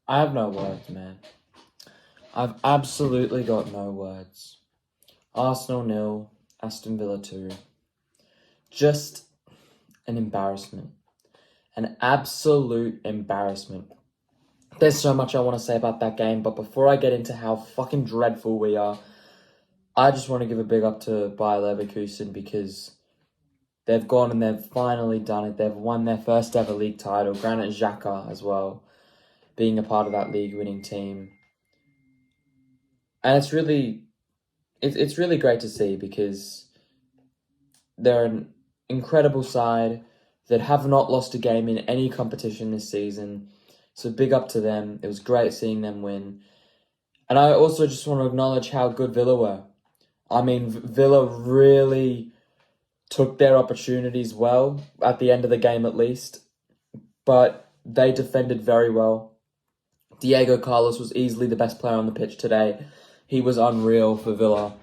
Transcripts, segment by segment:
I have no words, man. I've absolutely got no words. Arsenal 0, Aston Villa 2. Just an embarrassment. An absolute embarrassment. There's so much I want to say about that game, but before I get into how fucking dreadful we are, I just want to give a big up to Bayer Leverkusen because they've gone and they've finally done it. They've won their first ever league title. Granit Xhaka as well, being a part of that league-winning team. And it's really great to see because they're an incredible side that have not lost a game in any competition this season. So big up to them. It was great seeing them win. And I also just want to acknowledge how good Villa were. I mean, Villa really took their opportunities well, at the end of the game at least. But they defended very well. Diego Carlos was easily the best player on the pitch today. He was unreal for Villa.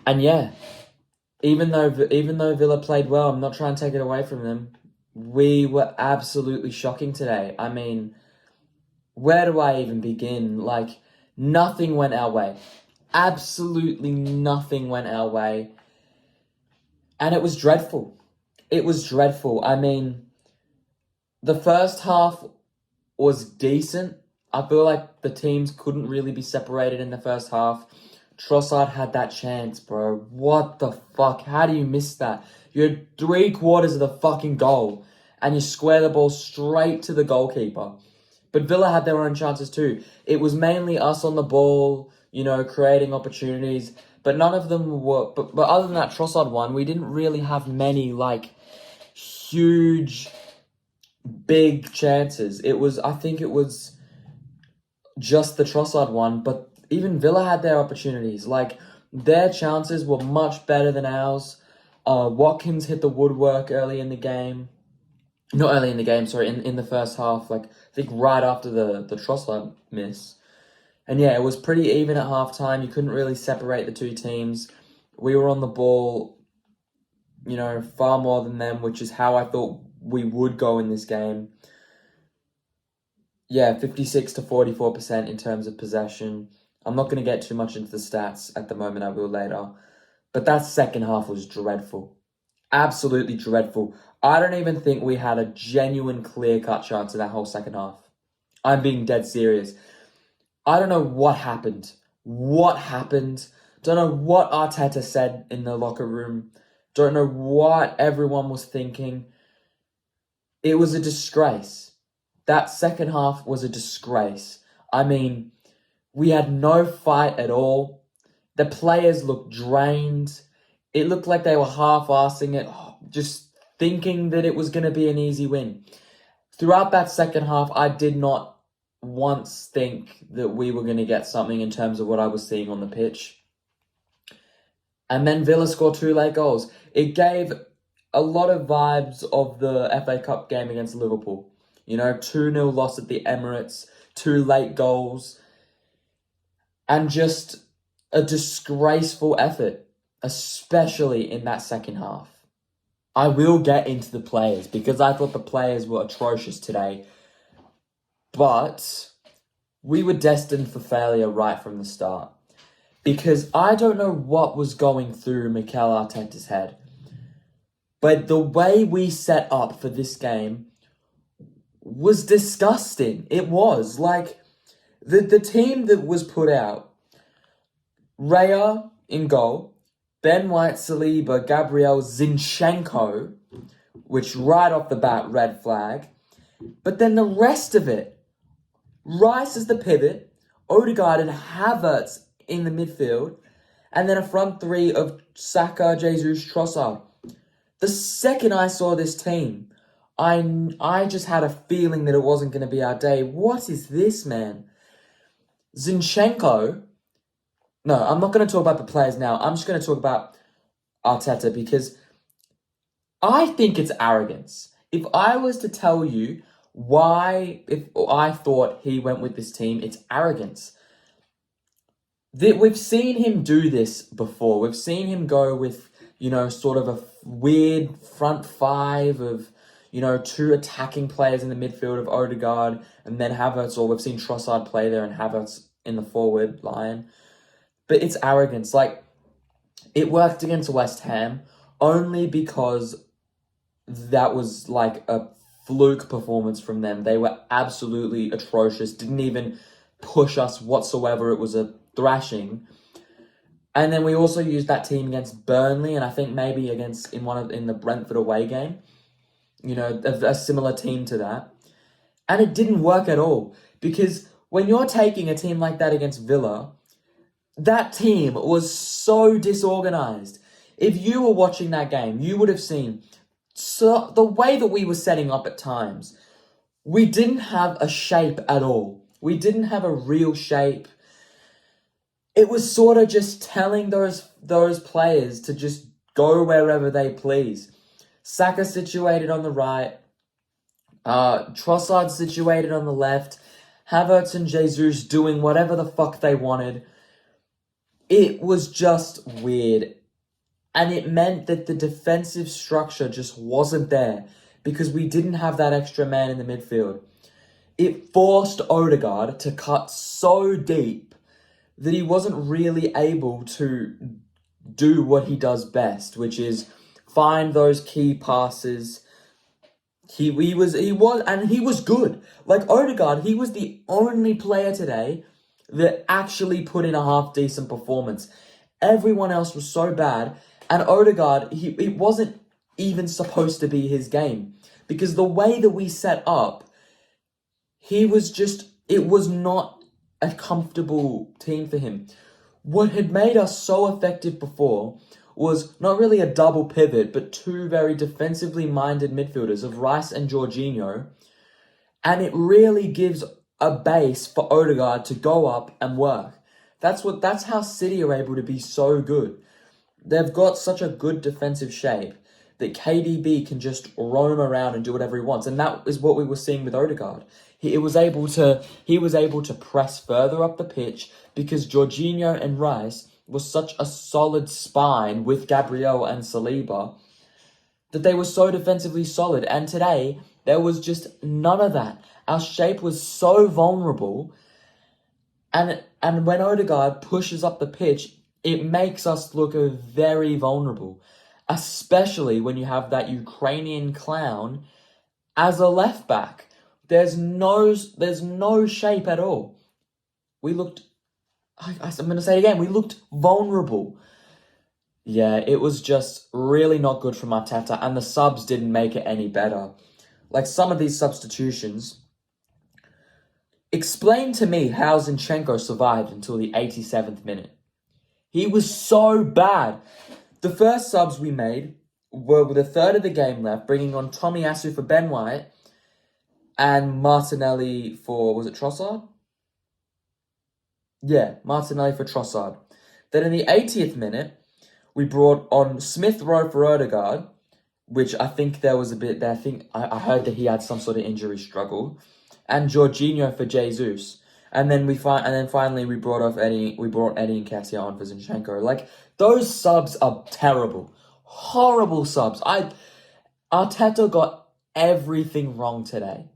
And yeah, even though Villa played well, I'm not trying to take it away from them. We were absolutely shocking today. I mean, where do I even begin? Like, nothing went our way. Absolutely nothing went our way. And it was dreadful. It was dreadful. I mean, the first half was decent. I feel like the teams couldn't really be separated in the first half. Trossard had that chance, bro. What the fuck? How do you miss that? You had 3/4 of the fucking goal, and you square the ball straight to the goalkeeper. But Villa had their own chances too. It was mainly us on the ball, creating opportunities. But none of them were... But other than that Trossard one, we didn't really have many, huge, big chances. I think it was just the Trossard one, but even Villa had their opportunities. Their chances were much better than ours. Watkins hit the woodwork early in the game. Not early in the game, sorry, in the first half. I think right after the Trossard miss. And yeah, it was pretty even at halftime. You couldn't really separate the two teams. We were on the ball, far more than them, which is how I thought we would go in this game. Yeah, 56 to 44% in terms of possession. I'm not going to get too much into the stats at the moment, I will later. But that second half was dreadful. Absolutely dreadful. I don't even think we had a genuine clear-cut chance in that whole second half. I'm being dead serious. I don't know what happened. Don't know what Arteta said in the locker room. Don't know what everyone was thinking. It was a disgrace. That second half was a disgrace. I mean, we had no fight at all. The players looked drained. It looked like they were half-assing it, just thinking that it was going to be an easy win. Throughout that second half, I did not once think that we were going to get something in terms of what I was seeing on the pitch. And then Villa scored 2 late goals. It gave a lot of vibes of the FA Cup game against Liverpool. 2-0 loss at the Emirates, 2 late goals, and just a disgraceful effort, especially in that second half. I will get into the players because I thought the players were atrocious today. But we were destined for failure right from the start. Because I don't know what was going through Mikel Arteta's head. But the way we set up for this game was disgusting. It was. The team that was put out, Raya in goal, Ben White, Saliba, Gabriel, Zinchenko, which right off the bat, red flag. But then the rest of it, Rice as the pivot, Odegaard and Havertz in the midfield, and then a front three of Saka, Jesus, Trossard. The second I saw this team, I just had a feeling that it wasn't going to be our day. What is this, man? Zinchenko... No, I'm not going to talk about the players now. I'm just going to talk about Arteta because I think it's arrogance. If I was to tell you if I thought he went with this team, it's arrogance. We've seen him do this before. We've seen him go with, sort of a weird front five of, two attacking players in the midfield of Odegaard and then Havertz, or we've seen Trossard play there and Havertz in the forward line. But it's arrogance. Like, it worked against West Ham only because that was like a fluke performance from them. They were absolutely atrocious, didn't even push us whatsoever. It was a thrashing. And then we also used that team against Burnley, and I think maybe in the Brentford away game, a similar team to that. And it didn't work at all, because when you're taking a team like that against Villa, that team was so disorganized. If you were watching that game, you would have seen the way that we were setting up at times. We didn't have a shape at all. We didn't have a real shape. It was sort of just telling those players to just go wherever they please. Saka situated on the right, Trossard situated on the left, Havertz and Jesus doing whatever the fuck they wanted. It was just weird. And it meant that the defensive structure just wasn't there because we didn't have that extra man in the midfield. It forced Odegaard to cut so deep that he wasn't really able to do what he does best, which is find those key passes. He was good. Like Odegaard, he was the only player today that actually put in a half decent performance. Everyone else was so bad. And Odegaard, it wasn't even supposed to be his game. Because the way that we set up, it was not a comfortable team for him. What had made us so effective before was not really a double pivot, but two very defensively minded midfielders of Rice and Jorginho. And it really gives a base for Odegaard to go up and work. That's how City are able to be so good. They've got such a good defensive shape that KDB can just roam around and do whatever he wants. And that is what we were seeing with Odegaard. He was able to press further up the pitch because Jorginho and Rice was such a solid spine with Gabriel and Saliba that they were so defensively solid. And today, there was just none of that. Our shape was so vulnerable. And when Odegaard pushes up the pitch, it makes us look very vulnerable, especially when you have that Ukrainian clown as a left back. There's no shape at all. I'm going to say it again, we looked vulnerable. Yeah, it was just really not good from Arteta, and the subs didn't make it any better. Like, some of these substitutions, explain to me how Zinchenko survived until the 87th minute. He was so bad. The first subs we made were with a third of the game left, bringing on Tomiyasu for Ben White and Martinelli for, was it Trossard? Yeah, Martinelli for Trossard. Then in the 80th minute, we brought on Smith Rowe for Odegaard, which I think there was a bit there. I heard that he had some sort of injury struggle, and Jorginho for Jesus. And then finally we brought Eddie Nketiah on for Zinchenko. Like, those subs are terrible. Horrible subs. Arteta got everything wrong today.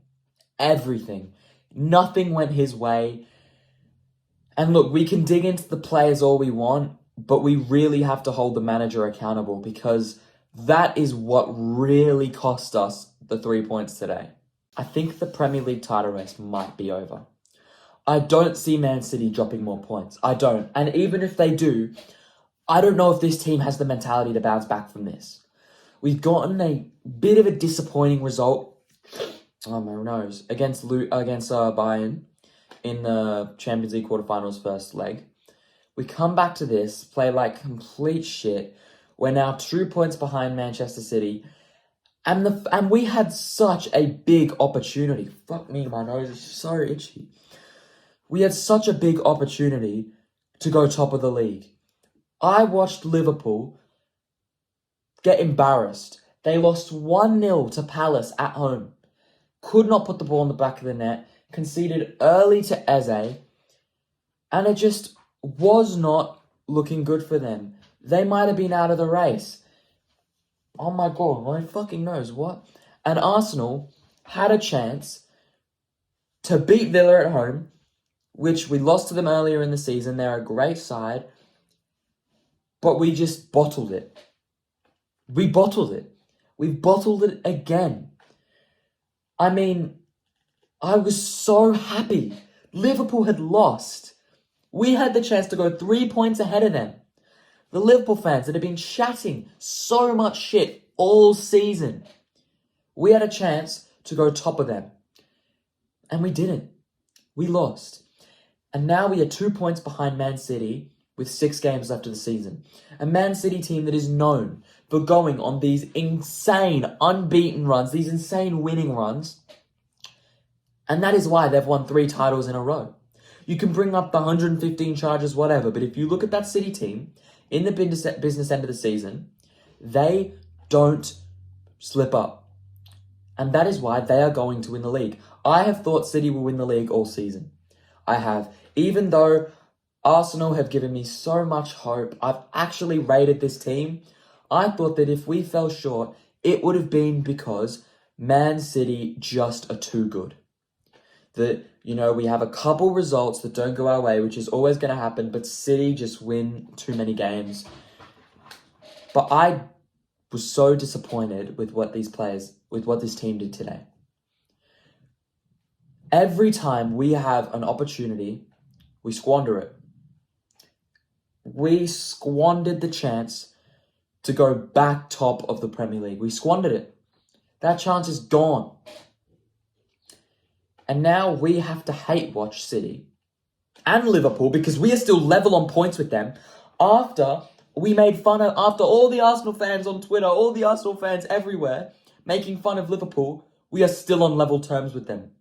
Everything. Nothing went his way. And look, we can dig into the players all we want, but we really have to hold the manager accountable, because that is what really cost us the 3 points today. I think the Premier League title race might be over. I don't see Man City dropping more points. I don't. And even if they do, I don't know if this team has the mentality to bounce back from this. We've gotten a bit of a disappointing result. Oh, my nose. Against Bayern in the Champions League quarterfinals first leg. We come back to this, play like complete shit. We're now 2 points behind Manchester City. And we had such a big opportunity. Fuck me, my nose is so itchy. We had such a big opportunity to go top of the league. I watched Liverpool get embarrassed. They lost 1-0 to Palace at home. Could not put the ball in the back of the net. Conceded early to Eze. And it just was not looking good for them. They might have been out of the race. Oh my god, my fucking nose, what? And Arsenal had a chance to beat Villa at home, which we lost to them earlier in the season. They're a great side. But we just bottled it. We bottled it. We've bottled it again. I mean, I was so happy. Liverpool had lost. We had the chance to go 3 points ahead of them. The Liverpool fans that have been chatting so much shit all season. We had a chance to go top of them. And we didn't. We lost. And now we are 2 points behind Man City with 6 games left of the season. A Man City team that is known for going on these insane unbeaten runs, these insane winning runs. And that is why they've won 3 titles in a row. You can bring up the 115 charges, whatever, but if you look at that City team in the business end of the season, they don't slip up. And that is why they are going to win the league. I have thought City will win the league all season. I have. Even though Arsenal have given me so much hope, I've actually rated this team. I thought that if we fell short, it would have been because Man City just are too good. That, we have a couple results that don't go our way, which is always going to happen, but City just win too many games. But I was so disappointed with what this team did today. Every time we have an opportunity, we squander it. We squandered the chance to go back top of the Premier League. We squandered it. That chance is gone. And now we have to hate watch City and Liverpool because we are still level on points with them after all the Arsenal fans on Twitter, all the Arsenal fans everywhere making fun of Liverpool, we are still on level terms with them.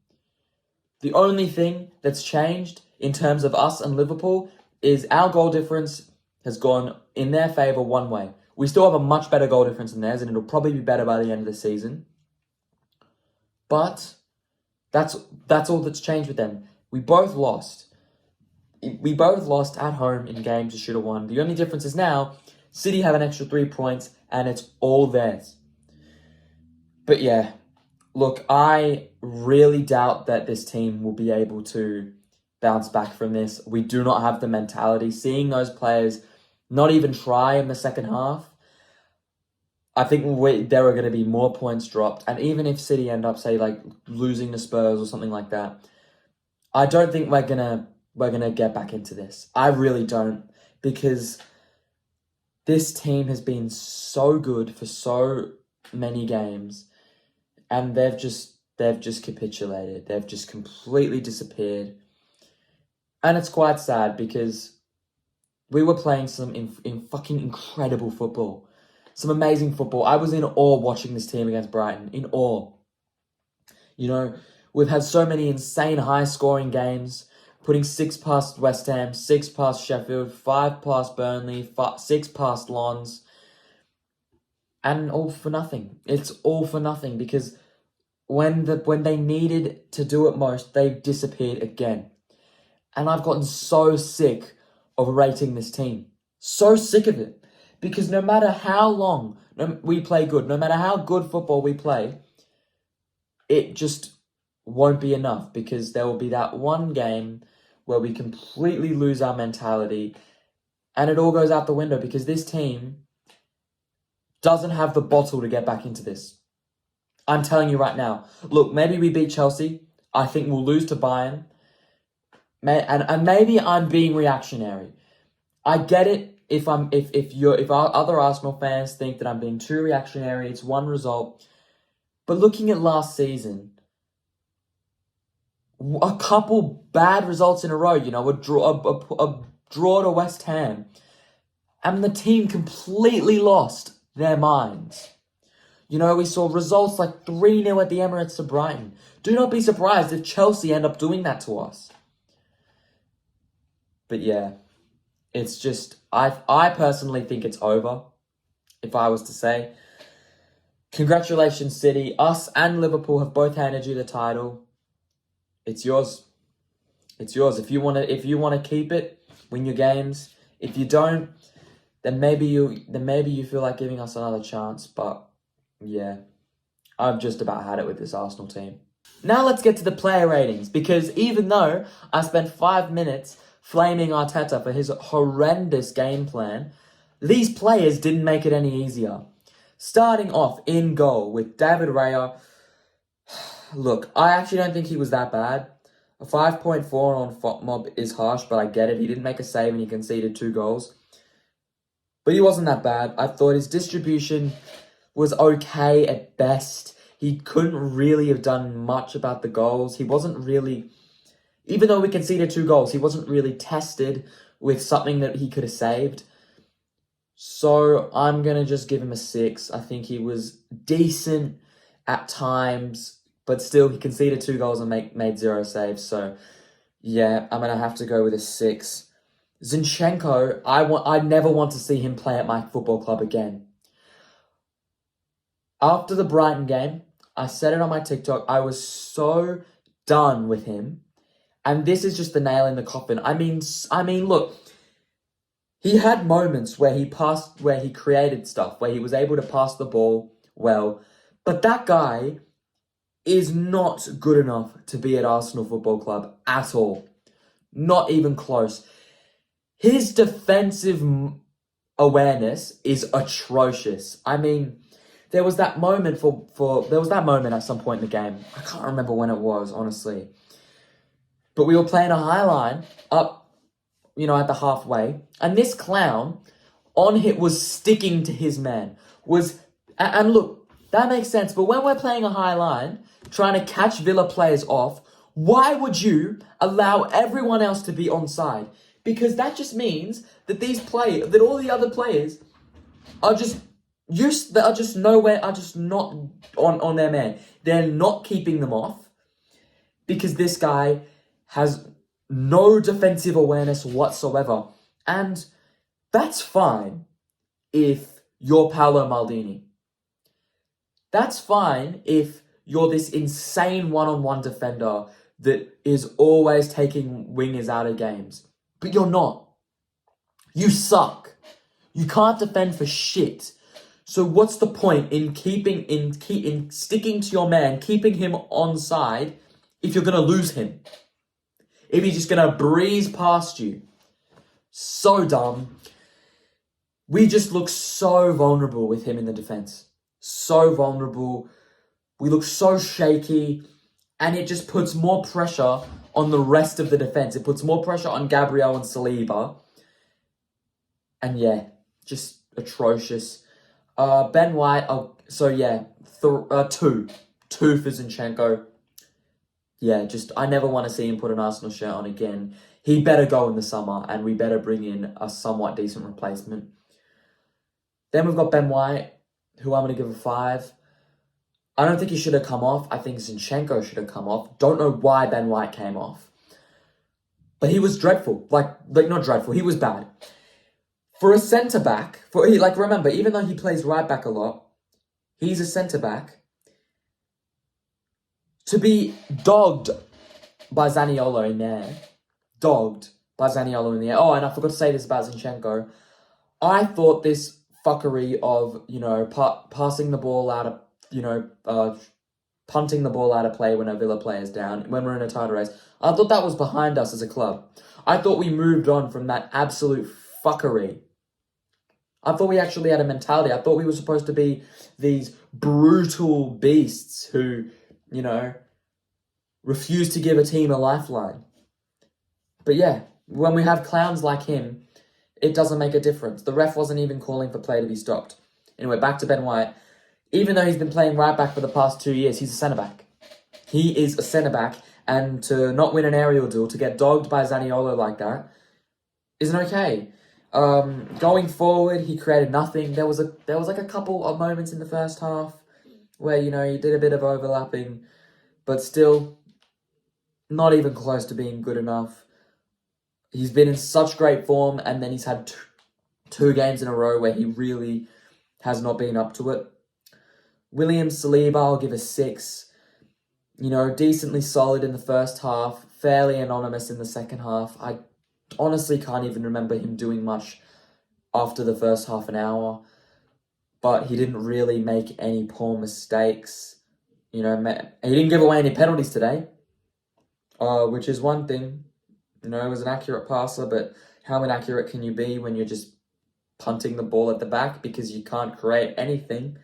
The only thing that's changed in terms of us and Liverpool is our goal difference has gone in their favour one way. We still have a much better goal difference than theirs, and it'll probably be better by the end of the season. But that's all that's changed with them. We both lost. We both lost at home in games we should have won. The only difference is now, City have an extra 3 points, and it's all theirs. But yeah, look, I really doubt that this team will be able to bounce back from this. We do not have the mentality. Seeing those players not even try in the second half, I think there are going to be more points dropped. And even if City end up, say, like losing to Spurs or something like that, I don't think we're gonna get back into this. I really don't, because this team has been so good for so many games, and they've just capitulated. They've just completely disappeared. And it's quite sad because we were playing some in fucking incredible football. Some amazing football. I was in awe watching this team against Brighton. In awe. We've had so many insane high-scoring games, putting 6 past West Ham, 6 past Sheffield, 5 past Burnley, 6 past Lons. And all for nothing. It's all for nothing because when they needed to do it most, they've disappeared again. And I've gotten so sick of rating this team. So sick of it. Because no matter how long we play good, no matter how good football we play, it just won't be enough. Because there will be that one game where we completely lose our mentality and it all goes out the window because this team doesn't have the bottle to get back into this. I'm telling you right now. Look, maybe we beat Chelsea. I think we'll lose to Bayern. And maybe I'm being reactionary. I get it. If our other Arsenal fans think that I'm being too reactionary, it's one result. But looking at last season, a couple bad results in a row, a draw to West Ham, and the team completely lost their minds. We saw results like 3-0 at the Emirates to Brighton. Do not be surprised if Chelsea end up doing that to us. But yeah, it's just, I personally think it's over, if I was to say. Congratulations, City. Us and Liverpool have both handed you the title. It's yours. It's yours. If you want to keep it, win your games. If you don't, then maybe you feel like giving us another chance. But yeah, I've just about had it with this Arsenal team. Now let's get to the player ratings, because even though I spent 5 minutes flaming Arteta for his horrendous game plan, these players didn't make it any easier. Starting off in goal with David Raya. Look, I actually don't think he was that bad. A 5.4 on FOTMob is harsh, but I get it. He didn't make a save and he conceded 2 goals. But he wasn't that bad. I thought his distribution was okay at best. He couldn't really have done much about the goals. He wasn't really, even though we conceded 2 goals, he wasn't really tested with something that he could have saved. So I'm going to just give him a 6. I think he was decent at times, but still he conceded 2 goals and made 0 saves. So yeah, I'm going to have to go with a 6. Zinchenko, I never want to see him play at my football club again. After the Brighton game, I said it on my TikTok, I was so done with him. And this is just the nail in the coffin. I mean, look, he had moments where he created stuff, where he was able to pass the ball well. But that guy is not good enough to be at Arsenal Football Club at all. Not even close. His defensive awareness is atrocious. I mean, there was that moment there was that moment at some point in the game. I can't remember when it was, honestly. But we were playing a high line up, at the halfway, and this clown on hit was sticking to his man. And look, that makes sense. But when we're playing a high line, trying to catch Villa players off, why would you allow everyone else to be onside? Because that just means that that all the other players are just not on their man. They're not keeping them off because this guy has no defensive awareness whatsoever. And that's fine if you're Paolo Maldini. That's fine if you're this insane one-on-one defender that is always taking wingers out of games. But you're not. You suck. You can't defend for shit. So what's the point in sticking to your man, keeping him onside if you're going to lose him? If he's just going to breeze past you. So dumb. We just look so vulnerable with him in the defense. So vulnerable. We look so shaky. And it just puts more pressure on the rest of the defense. It puts more pressure on Gabriel and Saliba. And yeah, just atrocious. Ben White, 2. 2 for Zinchenko. Yeah, I never want to see him put an Arsenal shirt on again. He better go in the summer, and we better bring in a somewhat decent replacement. Then we've got Ben White, who I'm going to give a 5. I don't think he should have come off. I think Zinchenko should have come off. Don't know why Ben White came off. But he was dreadful. Like not dreadful, he was bad. For a centre-back, remember, even though he plays right back a lot, he's a centre-back. To be dogged by Zaniolo in there. Dogged by Zaniolo in the air. Oh, and I forgot to say this about Zinchenko. I thought this fuckery of, passing the ball out of, punting the ball out of play when a Villa player's down, when we're in a title race, I thought that was behind us as a club. I thought we moved on from that absolute fuckery. I thought we actually had a mentality. I thought we were supposed to be these brutal beasts who, refuse to give a team a lifeline. But yeah, when we have clowns like him, it doesn't make a difference. The ref wasn't even calling for play to be stopped. Anyway, back to Ben White. Even though he's been playing right back for the past 2 years, he's a centre-back. He is a centre-back, and to not win an aerial duel, to get dogged by Zaniolo like that, isn't okay. Going forward, he created nothing. There was a couple of moments in the first half where, he did a bit of overlapping, but still not even close to being good enough. He's been in such great form, and then he's had two games in a row where he really has not been up to it. William Saliba, I'll give a 6. Decently solid in the first half, fairly anonymous in the second half. I honestly can't even remember him doing much after the first half an hour, but he didn't really make any poor mistakes. He didn't give away any penalties today, which is one thing. He was an accurate passer, but how inaccurate can you be when you're just punting the ball at the back because you can't create anything?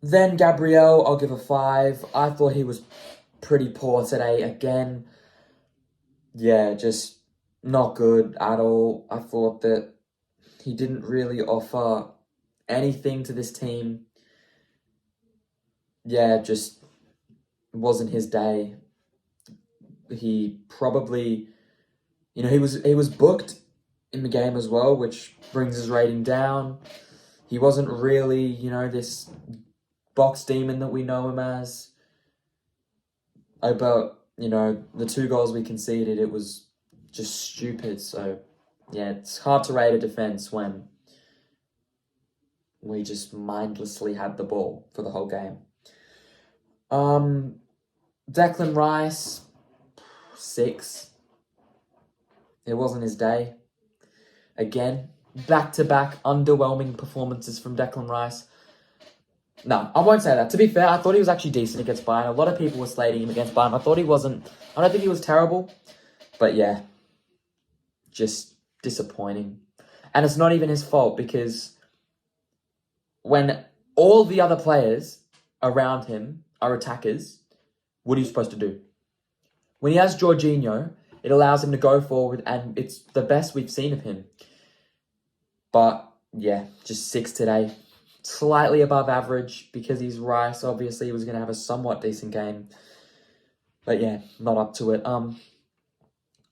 Then Gabriel, I'll give a 5. I thought he was pretty poor today again. Yeah, just not good at all. I thought that he didn't really offer anything to this team. Yeah, just wasn't his day. He probably, he was booked in the game as well, which brings his rating down. He wasn't really, this box demon that we know him as. But, the 2 goals we conceded, it was just stupid. So, yeah, it's hard to rate a defense when we just mindlessly had the ball for the whole game. Declan Rice, 6. It wasn't his day. Again, back-to-back underwhelming performances from Declan Rice. No, I won't say that. To be fair, I thought he was actually decent against Bayern. A lot of people were slating him against Bayern. I don't think he was terrible. But yeah, just disappointing. And it's not even his fault because when all the other players around him are attackers, what are you supposed to do? When he has Jorginho, it allows him to go forward and it's the best we've seen of him. But yeah, just 6 today. Slightly above average because he's Rice. Obviously, he was going to have a somewhat decent game. But yeah, not up to it.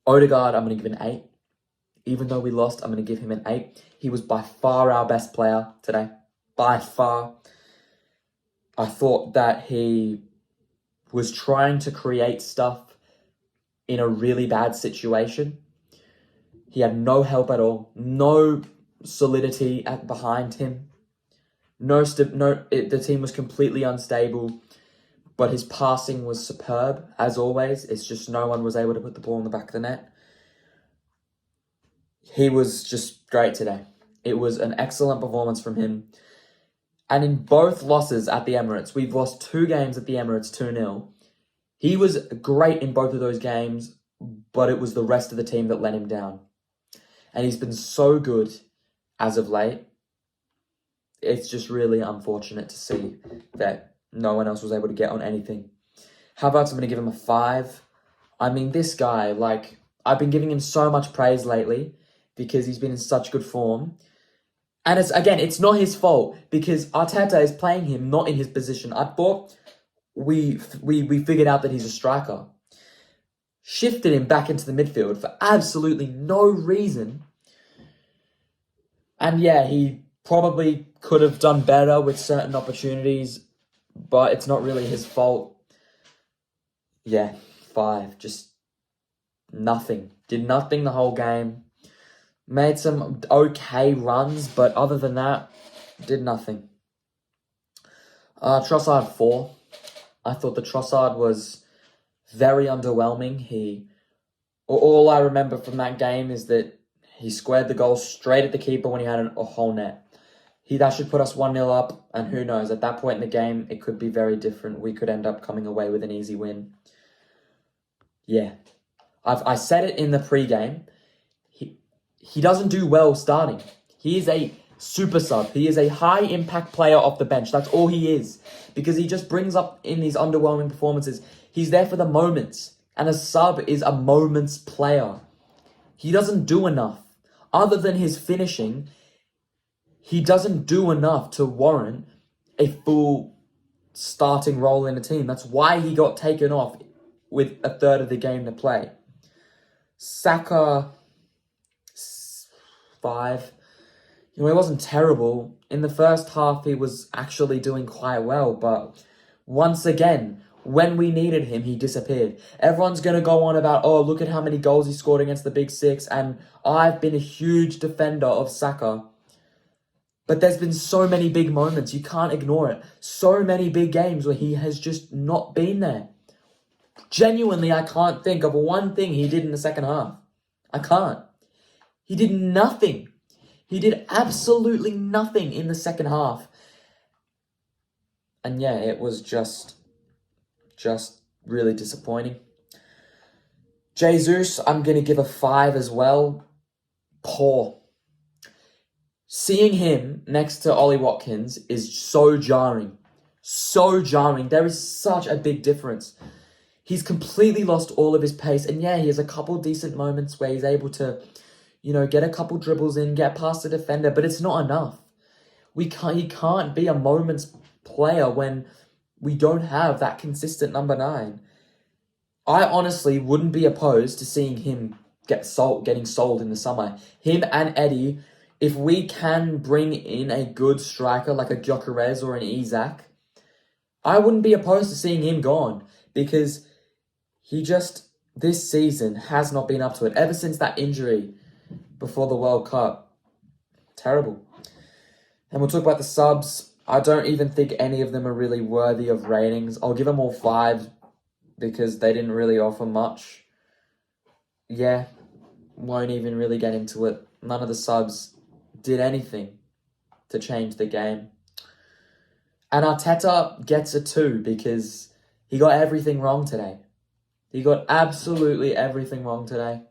Odegaard, I'm going to give an 8. Even though we lost, I'm going to give him an 8. He was by far our best player today. By far. I thought that he was trying to create stuff in a really bad situation. He had no help at all. No solidity behind him. The team was completely unstable, but his passing was superb, as always. It's just no one was able to put the ball in the back of the net. He was just great today. It was an excellent performance from him. And in both losses at the Emirates, we've lost 2 games at the Emirates 2-0. He was great in both of those games, but it was the rest of the team that let him down. And he's been so good as of late. It's just really unfortunate to see that no one else was able to get on anything. Havertz, I'm going to give him a 5. I mean, this guy, I've been giving him so much praise lately because he's been in such good form. And it's not his fault because Arteta is playing him not in his position. I thought we figured out that he's a striker. Shifted him back into the midfield for absolutely no reason. And yeah, he probably could have done better with certain opportunities, but it's not really his fault. Yeah, 5. Just nothing. Did nothing the whole game. Made some okay runs, but other than that, did nothing. Trossard, 4. I thought the Trossard was very underwhelming. All I remember from that game is that he squared the goal straight at the keeper when he had a whole net. That should put us 1-0 up, and who knows, at that point in the game, it could be very different. We could end up coming away with an easy win. Yeah. I said it in the pre-game. He doesn't do well starting. He is a super sub. He is a high-impact player off the bench. That's all he is. Because he just brings up in these underwhelming performances. He's there for the moments. And a sub is a moments player. He doesn't do enough. Other than his finishing, he doesn't do enough to warrant a full starting role in a team. That's why he got taken off with a third of the game to play. Saka, 5. He wasn't terrible. In the first half, he was actually doing quite well. But once again, when we needed him, he disappeared. Everyone's going to go on about, oh, look at how many goals he scored against the Big Six. And I've been a huge defender of Saka. But there's been so many big moments. You can't ignore it. So many big games where he has just not been there. Genuinely, I can't think of one thing he did in the second half. I can't. He did nothing. He did absolutely nothing in the second half. And yeah, it was just really disappointing. Jesus, I'm going to give a 5 as well. Poor. Seeing him next to Ollie Watkins is so jarring. So jarring. There is such a big difference. He's completely lost all of his pace. And yeah, he has a couple decent moments where he's able to, get a couple dribbles in, get past the defender, but it's not enough. He can't be a moment's player when we don't have that consistent number 9. I honestly wouldn't be opposed to seeing him getting sold in the summer. Him and Eddie, if we can bring in a good striker like a Gyökeres or an Isak, I wouldn't be opposed to seeing him gone, because he just, this season, has not been up to it. Ever since that injury before the World Cup. Terrible. And we'll talk about the subs. I don't even think any of them are really worthy of ratings. I'll give them all 5 because they didn't really offer much. Yeah, won't even really get into it. None of the subs did anything to change the game. And Arteta gets a 2 because he got everything wrong today. He got absolutely everything wrong today.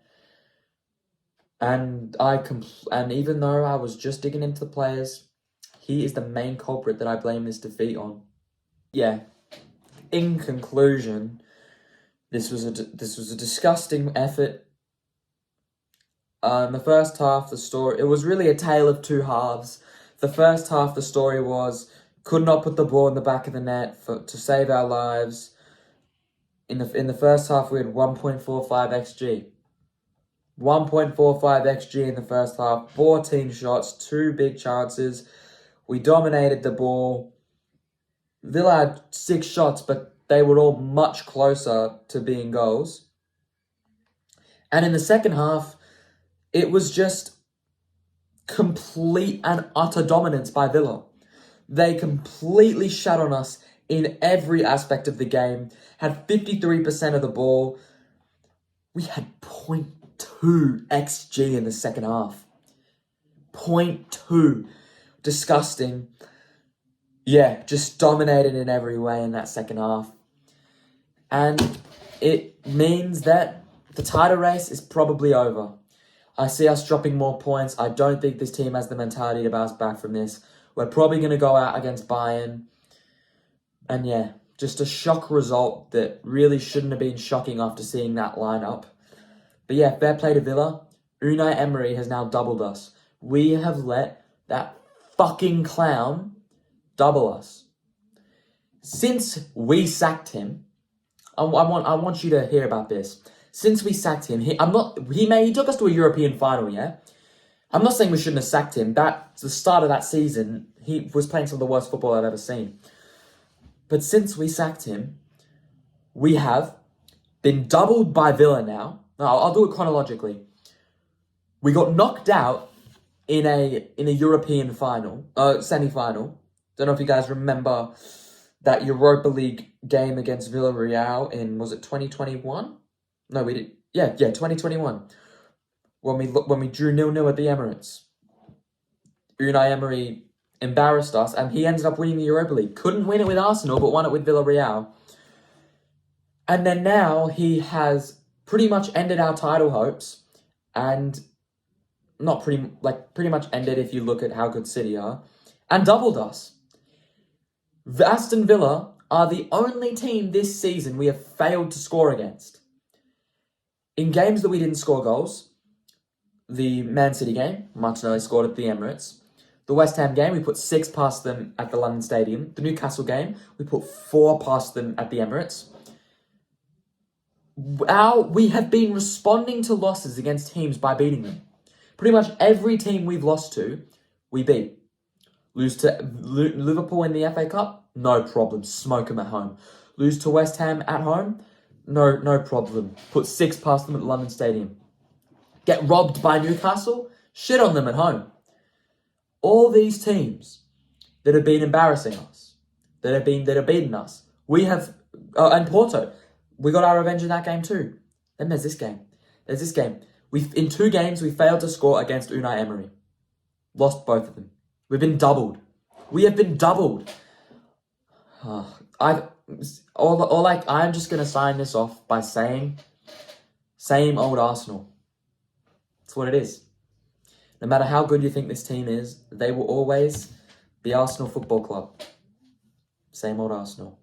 And even though I was just digging into the players, he is the main culprit that I blame this defeat on. Yeah. In conclusion, this was a disgusting effort. In the first half, it was really a tale of two halves. The first half, the story was could not put the ball in the back of the net to save our lives. In the first half, we had 1.45 xG. 1.45 xG in the first half. 14 shots, 2 big chances. We dominated the ball. Villa had 6 shots, but they were all much closer to being goals. And in the second half, it was just complete and utter dominance by Villa. They completely shut on us in every aspect of the game, had 53% of the ball. We had 0.2 XG in the second half. 0.2. Disgusting. Yeah, just dominated in every way in that second half. And it means that the title race is probably over. I see us dropping more points. I don't think this team has the mentality to bounce back from this. We're probably going to go out against Bayern. And yeah, just a shock result that really shouldn't have been shocking after seeing that lineup. But yeah, fair play to Villa. Unai Emery has now doubled us. We have let that fucking clown double us. Since we sacked him, I want you to hear about this. Since we sacked him, he took us to a European final, yeah? I'm not saying we shouldn't have sacked him. That's the start of that season. He was playing some of the worst football I've ever seen. But since we sacked him, we have been doubled by Villa now. I'll do it chronologically. We got knocked out in a European final, semi-final. Don't know if you guys remember that Europa League game against Villarreal in, was it 2021? No, we did. Yeah, 2021. When we drew 0-0 at the Emirates. Unai Emery embarrassed us, and he ended up winning the Europa League. Couldn't win it with Arsenal, but won it with Villarreal. And then now he has pretty much ended our title hopes, and pretty much ended if you look at how good City are, and doubled us. Aston Villa are the only team this season we have failed to score against. In games that we didn't score goals, the Man City game, Martinelli scored at the Emirates. The West Ham game, we put 6 past them at the London Stadium. The Newcastle game, we put 4 past them at the Emirates. We have been responding to losses against teams by beating them. Pretty much every team we've lost to, we beat. Lose to Liverpool in the FA Cup? No problem. Smoke them at home. Lose to West Ham at home? No problem. Put 6 past them at the London Stadium. Get robbed by Newcastle? Shit on them at home. All these teams that have been embarrassing us, that have beaten us, we have, and Porto, we got our revenge in that game too. Then there's this game. In 2 games, we failed to score against Unai Emery. Lost both of them. We've been doubled. We have been doubled. I'm just gonna sign this off by saying, same old Arsenal. That's what it is. No matter how good you think this team is, they will always be Arsenal Football Club. Same old Arsenal.